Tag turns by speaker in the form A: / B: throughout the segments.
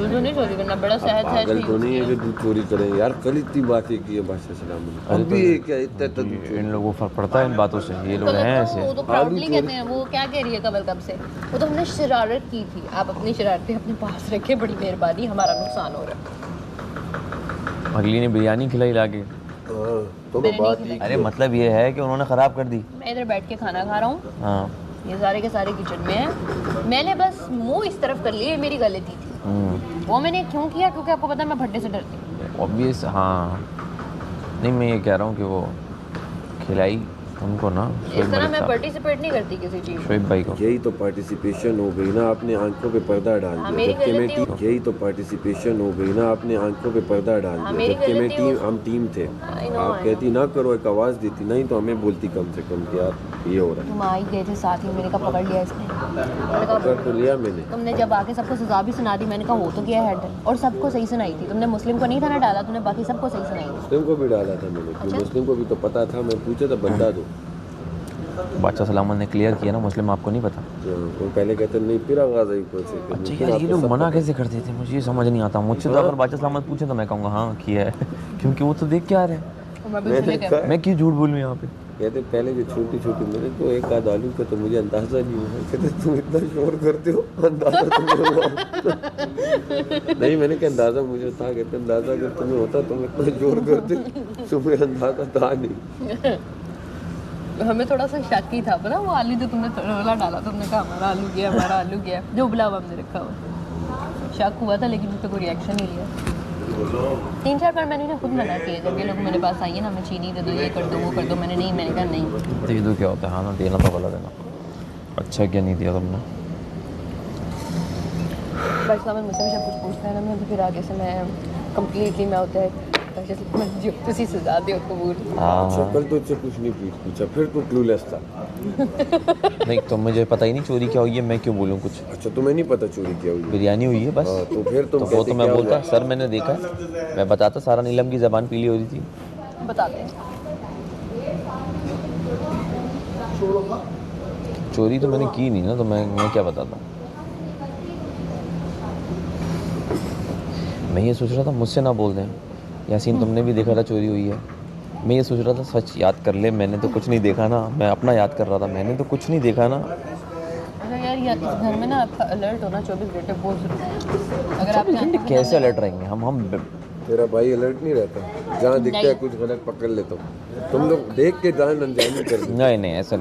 A: दूध नहीं चोरी करना, बड़ा सहज सहज
B: पागल तो नहीं है कि दूध चोरी करें यार। कल इतनी बातें की है बादशाह सलाम ने, अब भी ये क्या इतना
C: इन लोगों को फर्क पड़ता है इन बातों से, ये लोग हैं ऐसे।
A: वो तो प्राउडली कहते हैं। वो क्या कह रही है कमल कब से, वो तो हमने शरारत की थी। आप अपनी शरारतें अपने पास रखें, बड़ी मेहरबानी, हमारा नुकसान हो रहा है।
C: अगली ने बिरयानी खिलाई लाके।
B: तो बात ही,
C: अरे मतलब ये है कि उन्होंने खराब कर दी।
A: मैं इधर बैठ के खाना खा रहा हूँ,
C: हाँ
A: ये सारे के सारे किचन में है, मैंने बस मुंह इस तरफ कर लिया, मेरी गलती थी। वो मैंने क्यों किया, क्योंकि आपको पता है मैं भट्टे से डरती हूँ।
C: ऑब्वियस, हाँ नहीं मैं ये कह रहा हूँ कि वो खिलाई उनको ना,
A: इस तरह मैं पार्टिसिपेट नहीं करती किसी चीज।
C: शोएब भाई को
B: यही तो पार्टिसिपेशन हो गई ना, आपने आंखों पे पर्दा डाल दिया जबकि मैं टीम। यही तो पार्टिसिपेशन हो गई ना, आपने आंखों पे पर्दा डाल दिया जबकि मैं टीम, हम टीम थे। आप कहती ना करो, एक आवाज देती, नहीं तो हमें बोलती कम से कम कि यार ये हो रहा है।
A: तुम आ ही गए थे साथ ही, मैंने कहा पकड़ लिया इसने,
B: पकड़ तो लिया मैंने।
A: तुमने जब आके सबको सजा भी सुना दी, मैंने कहा हो तो गया हैंडल, और सबको सही सुनाई थी। तुमने मुस्लिम को नहीं था ना डाला, तुमने बाकी सबको सही सुनाई थी।
B: मुस्लिम को भी डाला था मैंने, क्यों मुस्लिम को भी तो पता था, मैं पूछा था बंदा दो।
C: बादशाह सलामत ने क्लियर किया ना, मुस्लिम आपको नहीं पता।
B: वो पहले कहते नहीं, फिर आवाज आई ऊपर से।
C: अच्छा यार ये लोग मना कैसे करते थे, मुझे ये समझ नहीं आता। मुझसे तो अगर बादशाह सलामत पूछे तो मैं कहूँगा हाँ किया है क्योंकि वो तो देख के आ रहे हैं। मैं क्यों झूठ बोलूँ यहाँ पे।
B: कहते पहले जो छोटी छोटी, मैंने तो एक आध आलू का तो मुझे अंदाजा नहीं हुआ। कहते तुम इतना शोर करते हो, अंदाजा तुम्हें हुआ? नहीं मैंने कहा अंदाजा मुझे था। कहते अंदाजा अगर तुम्हें होता तुम इतना शोर करते, तुम्हें अंदाजा था नहीं।
A: हमें थोड़ा सा शक ही था, पता वो आलू जो तुमने थोड़ा डाला, तुमने कहा हमारा आलू गया, हमारा आलू गया, जो उबला हुआ हमने रखा हुआ। शक हुआ था लेकिन उस पर कोई रिएक्शन नहीं लिया। 3-4 बार मैंने खुद मना किया, जब ये लोग मेरे पास आइए ना, मैं चीनी दे दो, ये कर दो, वो कर दो, मैंने नहीं, मैंने कहा नहीं।
C: दे दो क्या होता है, हाँ ना देना तो भला देना। अच्छा क्या नहीं दिया तुमने।
A: बस मैं मुझसे भी सब कुछ पूछता है ना, मैं तो फिर आगे से मैं कम्प्लीटली मैं होता है तुसी सजा दे कबूल।
B: कल तो उससे कुछ नहीं पूछा, फिर तो क्लूलेस था।
C: नहीं तो मुझे पता ही नहीं चोरी क्या हुई है, मैं क्यों बोलूँ कुछ।
B: अच्छा तुम्हें नहीं पता चोरी क्या हुई?
C: बिरयानी हुई है बस।
B: तो फिर तुम
C: वो तो मैं बोलता सर मैंने देखा, मैं बताता सारा नीलम की ज़बान पीली हो रही थी।
A: बता दें
C: चोरी तो मैंने की नहीं ना, तो मैं क्या बताता। मैं ये सोच रहा था मुझसे ना बोल दें, यासीन तुमने भी देखा था चोरी हुई है। मैं ये सोच रहा था सच याद कर ले, मैंने तो कुछ नहीं देखा ना। मैं अपना याद कर रहा था, मैंने तो कुछ नहीं देखा ना।
A: यार इस घर में ना आपका अलर्ट होना 24 घंटे बहुत जरूरी है। अगर आप
C: कैसे अलर्ट रहेंगे हम
B: तेरा भाई अलर्ट नहीं रहता, जहाँ दिखता है कुछ गलत पकड़ लेता हूँ। तुम लोग देख के जान अनजानी कर दो।
C: नहीं ऐसा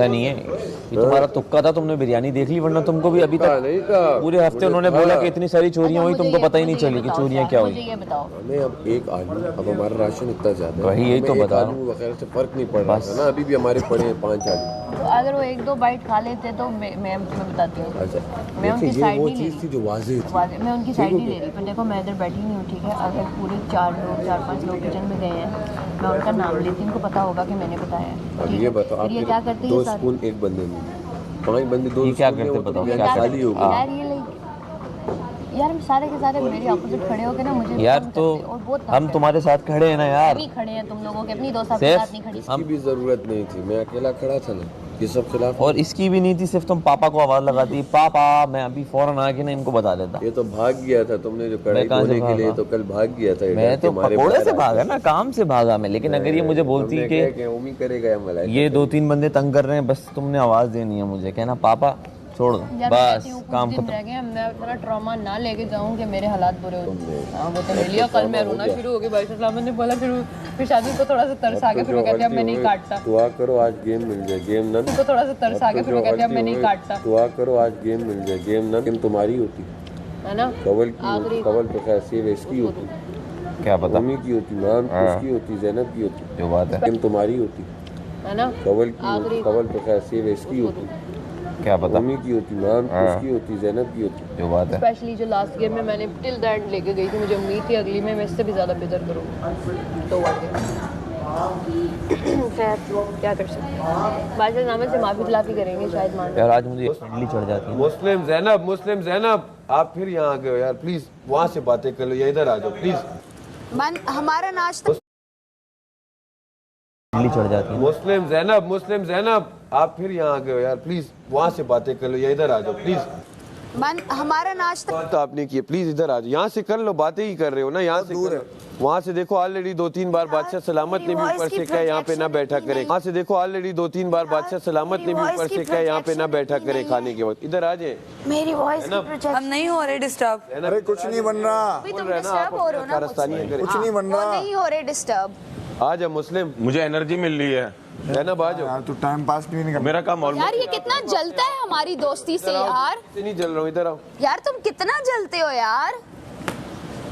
C: नहीं है। ये तुम्हारा तुक्का था, तुमने बिरयानी देख ली, वरना तुमको भी अभी तक
B: नहीं था।
C: पूरे हफ्ते उन्होंने बोला कि इतनी सारी चोरियां हुई, तुमको पता ही नहीं चली कि चोरियां क्या हुई।
B: हमें अब एक आलू, अब हमारा राशन इतना ज्यादा है,
C: वही यही तो बता रहा
B: हूँ वगैरह से फर्क नहीं पड़ रहा है ना। अभी भी हमारे पड़े हैं 5 आलू।
A: तो अगर वो 1-2 बाइट खा लेते तो मैं बताती हूँ।
B: अच्छा
A: मैं उनकी साइड
B: वो
A: नहीं ले
B: चीज़ थी जो वाज़ेह थी।
A: मैं उनकी साइड नहीं ले रही, पर देखो मैं इधर बैठी नहीं हूँ, ठीक है। अगर पूरे 4-5 लोग किचन में गए हैं, मैं उनका नाम लेती, उनको पता होगा कि मैंने बताया है।
B: अब ये बताओ, आप
A: ये क्या करते हैं
B: 2 स्पून एक बंदे में, 5 बंदे 2
C: क्या करते बताओ, क्या
B: खाली हो गया
A: यार। ये यार सारे के सारे मेरे ऑपोजिट खड़े होके ना मुझे
C: यार, तो हम तुम्हारे साथ खड़े हैं ना यार।
A: नहीं खड़े हैं तुम लोगों के, अपनी दोस्त आपके साथ नहीं खड़ी।
B: इसकी भी जरूरत नहीं थी, मैं अकेला खड़ा था ना, ये सब खिलाफ।
C: और इसकी भी नहीं थी, सिर्फ तुम पापा को आवाज लगाती पापा, मैं अभी फौरन आके ना इनको बता देता।
B: ये तो भाग गया था, तुमने जो कढ़ाई धोने के लिए तो कल भाग गया था।
C: मैं तो पकोड़े से भागा ना, काम से भागा मैं। लेकिन अगर ये मुझे बोलती कि ये 2-3 बंदे तंग कर रहे हैं, बस तुमने आवाज देनी है मुझे, कहना पापा छोड़ दो, बस काम खत्म।
A: मैं इतना ट्रॉमा ना लेके जाऊं कि मेरे हालात बुरे हो जाएं। वो तो मिलिया कल मैं रोना शुरू हो गई। भाई सलाम ने बोला, फिर शादी को थोड़ा सा तरस आ गया, फिर मैं कहती अब मैं नहीं काटता।
B: दुआ करो आज गेम मिल जाए, गेम ना
A: को थोड़ा सा तरस आ गया, फिर मैं कहती अब मैं नहीं काटता।
B: दुआ करो आज गेम मिल जाए, गेम ना गेम तुम्हारी होती
A: है ना।
B: कवल की, कवल तो खैर सेव इसकी होती,
C: क्या पता
B: मम्मी की होती, नाम किसकी होती, ज़ैनब की होती,
C: जो बात है
B: गेम तुम्हारी होती,
A: है ना।
B: कवल की, कवल तो खैर सेव इसकी होती,
C: क्या पता
B: मम्मी की होती, नाम किसकी होती, ज़ैनब की होती,
C: जो बात है।
A: स्पेशली जो लास्ट गेम में मैंने टिल द एंड लेके गई थी, मुझे उम्मीद थी अगली में मैं इससे भी ज़्यादा बेहतर करूँगी, तो खैर क्या कर सकते हैं। बादशाह नामे से माफ़ी तलाफ़ी करेंगे शायद, मान
C: यार आज मुझे इडली चढ़ जाती है।
B: मुस्लिम ज़ैनब आप फिर यहाँ आ गए हो यार, प्लीज वहाँ से बातें कर लो या इधर आ जाओ प्लीज।
A: हमारा नाश्ता
C: इडली चढ़ जाती है।
B: मुस्लिम ज़ैनब आप फिर यहाँ आ गए हो यार, प्लीज वहाँ से बातें कर लो या इधर आ जाओ प्लीज।
D: हमारा नाश्ता
B: बात तो आपने की, प्लीज इधर आ जाओ, यहाँ से कर लो, बातें ही कर रहे हो ना, यहाँ से दूर है। वहाँ से देखो ऑलरेडी 2-3 बार बादशाह सलामत ने भी ऊपर से कहा यहाँ पे ना बैठा करे। वहाँ से देखो ऑलरेडी 2-3 बार बादशाह सलामत ने भी ऊपर से कहा यहाँ पे ना बैठा करे खाने के वक्त। इधर आ जाए,
D: मेरी वॉइस की प्रोजेक्शन
E: हम नहीं हो रहे डिस्टर्ब।
F: अरे कुछ नहीं बन रहा,
D: तुम डिस्टर्ब हो रहे हो ना मुझसे।
F: कुछ नहीं बन
D: वो
F: रहा
D: नहीं हो रहे डिस्टर्ब।
B: आ जा मुस्लिम,
G: मुझे एनर्जी मिल रही है
B: जैनब आ जाओ।
F: यार तू टाइम पास क्यों नहीं कर
G: मेरा काम ऑलमोस्ट
D: यार ये कितना जलता है हमारी दोस्ती से यार।
B: नहीं जल रहा हूँ, इधर आओ।
D: यार तुम कितना जलते हो यार।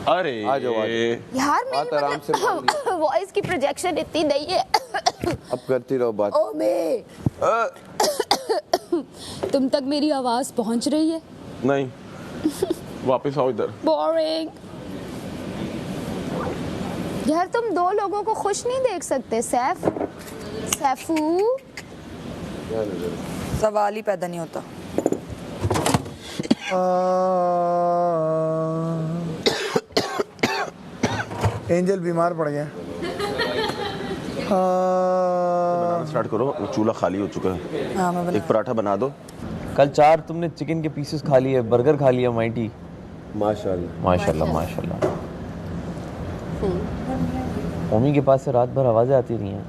G: अरे
B: आ जाओ, आ जाओ।
D: यार
B: बात आराम से
D: मेरी मतलब वॉइस की प्रोजेक्शन इतनी नहीं है।
B: अब करती रहो बात।
D: ओ मे तुम तक मेरी आवाज पहुंच रही है?
G: नहीं वापस आओ इधर।
D: बोरिंग। यार तुम दो लोगों को खुश नहीं देख सकते सैफू।
E: सवाल ही पैदा नहीं होता।
F: एंजल बीमार पड़ गया।
G: बनाना स्टार्ट करो, चूल्हा खाली हो चुका है।
E: हाँ मैं
G: एक पराठा बना दो।
C: कल 4 तुमने चिकन के पीसेस खा लिए, बर्गर खा लिया माइटी।
B: माशाल्लाह
C: माशाल्लाह माशाल्लाह। मम्मी के पास से रात भर आवाजें आती रही हैं।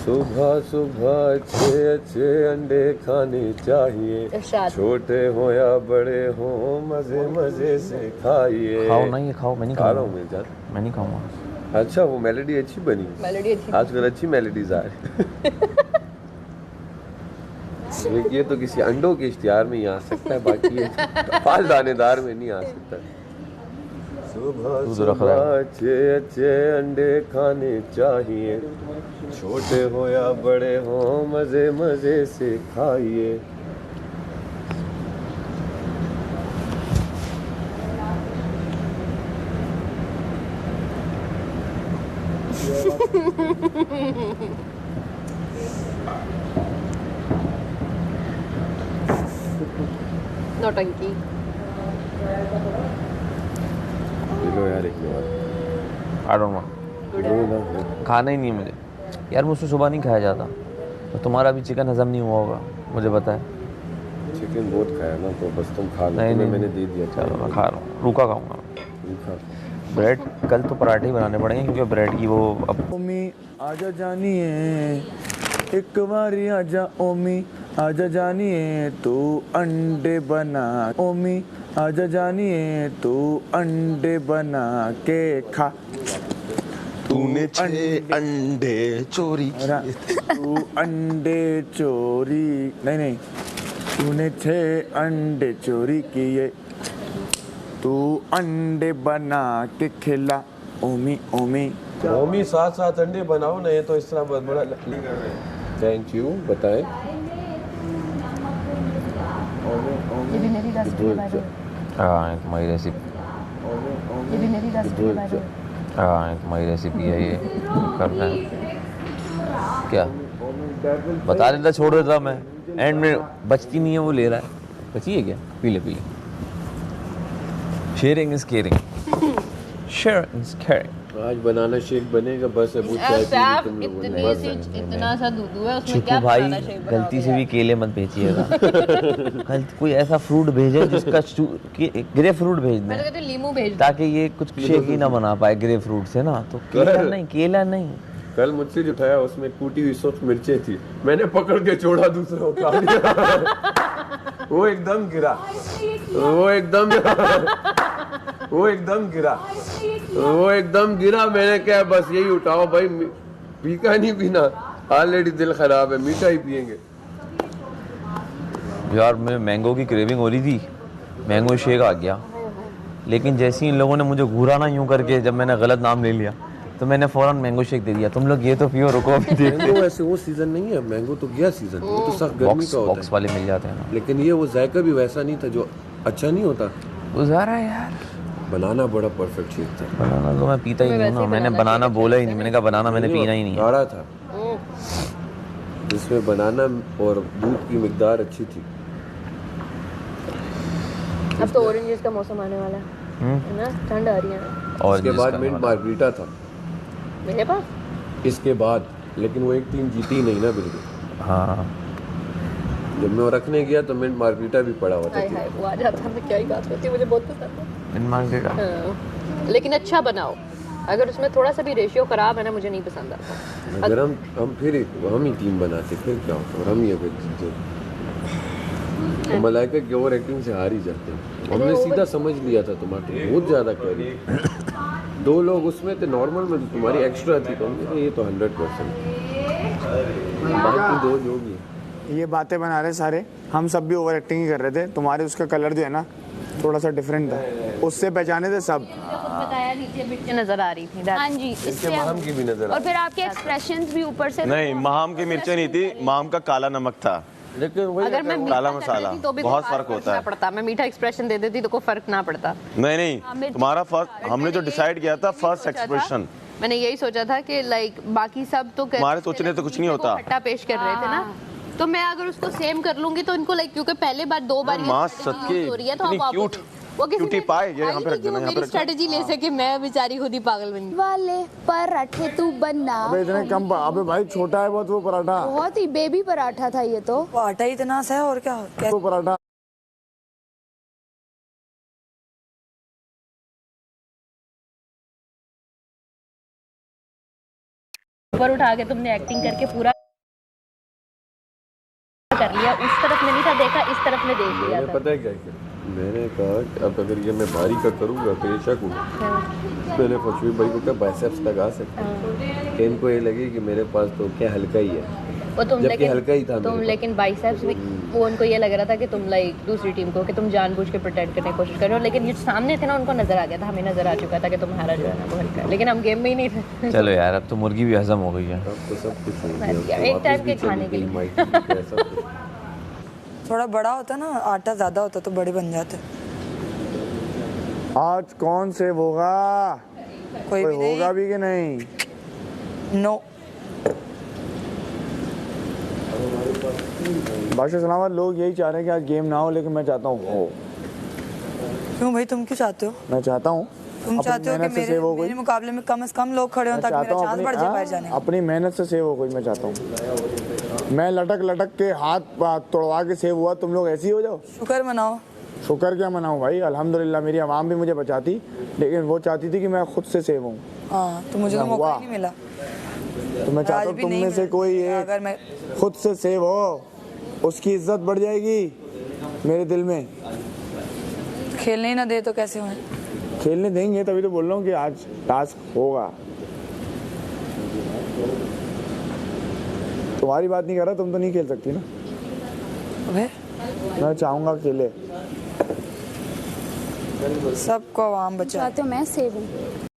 B: सुबह सुबह अच्छे अच्छे अंडे खाने चाहिए,
A: इरशाद।
B: छोटे हो या बड़े हो मजे मजे से खाइए।
C: खाओ ना, ये खाओ। मैं नहीं
B: खा रहा
C: खाऊंगा,
B: हूँ मैं जान।
C: मैं नहीं खाऊंगा।
B: अच्छा वो मेलोडी अच्छी बनी,
A: मेलोडी अच्छी।
B: आजकल अच्छी मेलोडीज आ रही। ये तो किसी अंडों के इश्तिहार में ही आ सकता है, बाकी ये फाल दानेदार में नहीं आ सकता। सुबह सुबह अच्छे अच्छे अंडे खाने चाहिए, छोटे हो या बड़े हो मजे मजे से खाइए।
A: नौटंकी।
B: लो यार एक बार
C: आई डोंट वांट। खाना ही नहीं है मुझे यार, मुझसे सुबह नहीं खाया जाता। तो तुम्हारा भी चिकन हजम नहीं हुआ होगा, मुझे पता है।
B: चिकन बहुत खाया ना, तो बस तुम खा लो।
C: नहीं,
B: तुम्हें
C: नहीं,
B: मैंने दे दिया।
C: चलो मैं खा रहा हूँ, रूखा खाऊंगा।
B: रूखा।
C: ब्रेड कल तो पराठे ही बनाने पड़ेंगे, क्योंकि ब्रेड की वो अब
F: ओमी आजा जानिए, एक बारी आजा ओमी आजा जानिए, तू अंडे बना। ओमी आजा जानिए, तू अंडे बना के खा।
G: तूने 6 अंडे चोरी
F: तू अंडे चोरी नहीं, तूने 6 अंडे चोरी किए, तू अंडे बना के खिला। ओमी ओमी
B: मम्मी 7-7 अंडे बनाओ ना, ये तो इस तरह बहुत बड़ा। थैंक यू, बताएं।
A: ये भी मेरी रेसिपी है बाय द वे।
C: हाँ तुम्हारी रेसिपी,
A: ये भी मेरी रेसिपी है बाय द वे।
C: हाँ तुम्हारी रेसिपी है, ये करना है क्या बता देता, छोड़ देता मैं। एंड में बचती नहीं है, वो ले रहा है। बची है क्या? पी ले पी ले। Sharing is caring, sharing is caring.
B: आज बनाना शेक बनेगा, बस अब वो चाय पीनी तुम लोगों ने। बस
A: इतना सा दूध है उसमें,
C: चिकू
A: क्या
C: भाई
A: बनाना शेक बनाओगे
C: गलती से
A: यार?
C: भी केले मत भेजिएगा। कोई ऐसा फ्रूट भेजे जिसका ग्रे फ्रूट भेज
A: मैं तो
C: दें,
A: कहती हूँ लीमू भेज दो।
C: ताकि ये कुछ शेक ही ना बना पाए ग्रे फ्रूट से ना। तो केला नहीं, केला नहीं।
B: कल मुझसे जो उठाया उसमें कूटी हुई सूख मिर्चें थी, मैंने पकड़ के छोड़ा, दूसरा उठा लिया। वो एकदम गिरा, वो एकदम गिरा, वो एकदम गिरा। मैंने कहा बस यही उठाओ भाई, फीका नहीं पीना, ऑलरेडी दिल खराब है, मीठा ही पियेंगे।
C: यार मैं मैंगो की क्रेविंग हो रही थी, मैंगो शेक आ गया। लेकिन जैसे ही इन लोगों ने मुझे घूरा ना यूं करके, जब मैंने गलत नाम ले लिया, तो मैंने फौरन मैंगो शेक दे दिया। तुम लोग ये तो पियो, रुको अभी देखते।
B: मैंगो ऐसे वो सीजन नहीं है, मैंगो तो गया सीजन, वो तो सख्त गर्मी का होता
C: बॉक्स वाले मिल जाते हैं ना।
B: है। लेकिन ये वो जायका भी वैसा नहीं था जो अच्छा नहीं होता।
C: गुजारा है यार।
B: बनाना बड़ा परफेक्ट शेक था।
C: बनाना तो मैं पीता ही नहीं हूँ ना, मैंने बनाना बोला ही नहीं, मैंने कहा बनाना मैंने पीना ही नहीं है।
B: गाढ़ा था, जिसमें बनाना और दूध की मिकदार अच्छी थी।
A: अब तो ऑरेंजेस का मौसम आने वाला है। है ना, ठंड आ रही है
C: और
B: इसके बाद मिंट मार्गरीटा था
A: मेरे पास।
B: इसके बाद, लेकिन वो एक टीम जीती नहीं ना बिल्कुल।
C: हाँ
B: जब मैं वो रखने गया तो मिंट मार्गरीटा भी पड़ा हुआ था।
A: हाय हाय, वो आ जाता, मैं क्या ही बात करती हूँ, मुझे बहुत पसंद है।
C: इन मार्केट
A: हाँ, लेकिन अच्छा बनाओ, अगर उसमें थोड़ा सा भी रेशियो खराब है ना, मुझे नहीं पसंद आता।
B: अगर हम फिर हम ही टीम बनाते फिर क्या होता, और हम ही अगर जीते तो मलाइका की ओवर एक्टिंग से हार ही जाते हैं। हमने सीधा समझ लिया था तुम्हारे बहुत ज़्यादा कैरी, 2 लोग उसमें थे नॉर्मल में, तो तुम्हारी एक्स्ट्रा थी, तो हमने कहा ये तो 100%, बाकी 2 जो भी है।
F: ये बातें बना रहे सारे, हम सब भी ओवर एक्टिंग ही कर रहे थे। तुम्हारे उसका कलर जो है ना थोड़ा सा डिफरेंट था, उससे पहचाने थे सब।
A: बताया नीचे मिर्ची नजर आ रही थी।
D: हाँ जी,
B: इसके
D: इससे
B: महम की भी नजर
D: और फिर आपके एक्सप्रेशंस भी ऊपर से
G: नहीं, माम की मिर्चें नहीं थी, माम का काला नमक था।
B: लेकिन वही
A: अगर मैं
G: काला
A: मीठा कर
G: मसाला,
A: देती तो भी
G: बहुत
A: कोई
G: फर्क होता है।
A: ना पड़ता, मैं मीठा एक्सप्रेशन दे देती तो कोई फर्क ना पड़ता।
G: नहीं नहीं, तुम्हारा फर्स्ट, हमने जो डिसाइड किया था फर्स्ट एक्सप्रेशन,
A: मैंने यही सोचा था कि लाइक बाकी सब तो
G: हमारे सोचने तो कुछ नहीं होता।
A: खट्टा पेश कर रहे थे ना, तो मैं अगर उसको सेम कर लूंगी तो इनको लाइक, क्योंकि पहले बार 2 बार
G: माँ सच्ची,
A: हो रही है तो
G: इतनी
A: अब
G: क्यूट,
A: वो किसी
G: क्यूटी
A: ने
G: पाए, ये यहाँ पे
A: आई
G: रख देना,
A: नहीं कि वो
G: यहाँ पे
A: मेरी
G: रख दो।
A: स्ट्रेटजी ले सके, मैं बेचारी खुद ही पागल बन गई।
D: वाले पराठे तू बनना।
F: अबे इतने कम, अबे भाई छोटा है बहुत वो पराठा,
D: बहुत ही बेबी पराठा था ये तो।
E: वो आटा ही इतना सा है और क्या,
F: वो पराठा।
A: ऊपर उठा के तुमने एक्टिंग करके पूरा कर लिया, उस तरफ में नहीं था देखा, इस तरफ में देख लिया
B: मैंने
A: था।
B: पता है क्या किया, मैंने कहा कि अब अगर ये मैं भारी का करूँगा तो ये शक होगा। मैंने फशवीर भाई को कहा बाइसेप्स लगा सकते हैं, कि इनको ये लगे कि मेरे पास तो क्या हल्का ही है,
A: वो तुम
B: जबकि
A: लेकिन
B: हल्का ही था
A: तुम
B: मेरे पास।
A: लेकिन बाइसेप्स भी, वो उनको ये लग रहा था कि तुम लाइक दूसरी टीम को, कि तुम जानबूझ के प्रोटेक्ट करने की कोशिश कर रहे हो, लेकिन ये सामने थे ना, उनको नजर आ गया था, हमें नजर आ चुका था कि तुम्हारा जो है ना वो हल्का है, लेकिन हम गेम में ही नहीं थे।
C: चलो यार, अब तो मुर्गी भी हजम हो गई है।
B: अब तो सब कुछ हो
A: बस
B: गया,
A: यार, एक टाइम के खाने के लिए।
B: माइक भी सब कुछ।
E: थोड़ा बड़ा होता ना, आटा ज्यादा होता तो बड़े बन जाते।
F: आज कौन सेव होगा?
E: कोई भी नहीं।
F: होगा भी कि नहीं?
E: नो।
F: बादशाह सलामत, लोग यही चाह रहे हैं कि आज गेम ना हो, लेकिन मैं चाहता हूँ हो।
E: क्यों भाई, तुम क्यों चाहते हो?
F: मैं चाहता हूँ
E: तुम
F: अपनी
E: चाहते हो कि
F: मेहनत से
E: मेरे
F: सेव हो कोई।
E: मेरे मुकाबले में कम से कम लोग खड़े हों
F: मैं
E: ताकि
F: चाहता
E: मेरा
F: हूँ
E: चांस बढ़ जाए बाहर जाने का।
F: अपनी मेहनत से सेव हो कोई, मैं चाहता हूँ। मैं लटक लटक के हाथ तोड़वा के सेव हुआ, तुम लोग ऐसे ही हो जाओ।
E: शुक्र मनाओ।
F: शुक्र क्या मनाऊं भाई, अल्हम्दुलिल्लाह मेरी आवाम भी मुझे बचाती, लेकिन वो चाहती थी कि मैं खुद से सेव हूँ।
E: हाँ, तो मुझे तो मौका ही नहीं मिला।
F: तो मैं चाहता
E: आज
F: हूँ
E: भी
F: तुम
E: नहीं
F: में से
E: मिला।
F: कोई
E: अगर मैं
F: एक खुद से सेव हो, उसकी इज्जत बढ़ जाएगी मेरे दिल में।
E: खेलने ही ना दे तो कैसे होए?
F: खेलने देंगे तभी तो बोल रहा हूँ कि आज टास्क होगा। तुम्हारी बात नहीं कर रहा, तुम तो नहीं खेल सकती ना।
E: अबे
F: मैं चाहूँगा खेले।
E: सबको आवाम बचा।
D: चाहते हो मैं सेव हूँ।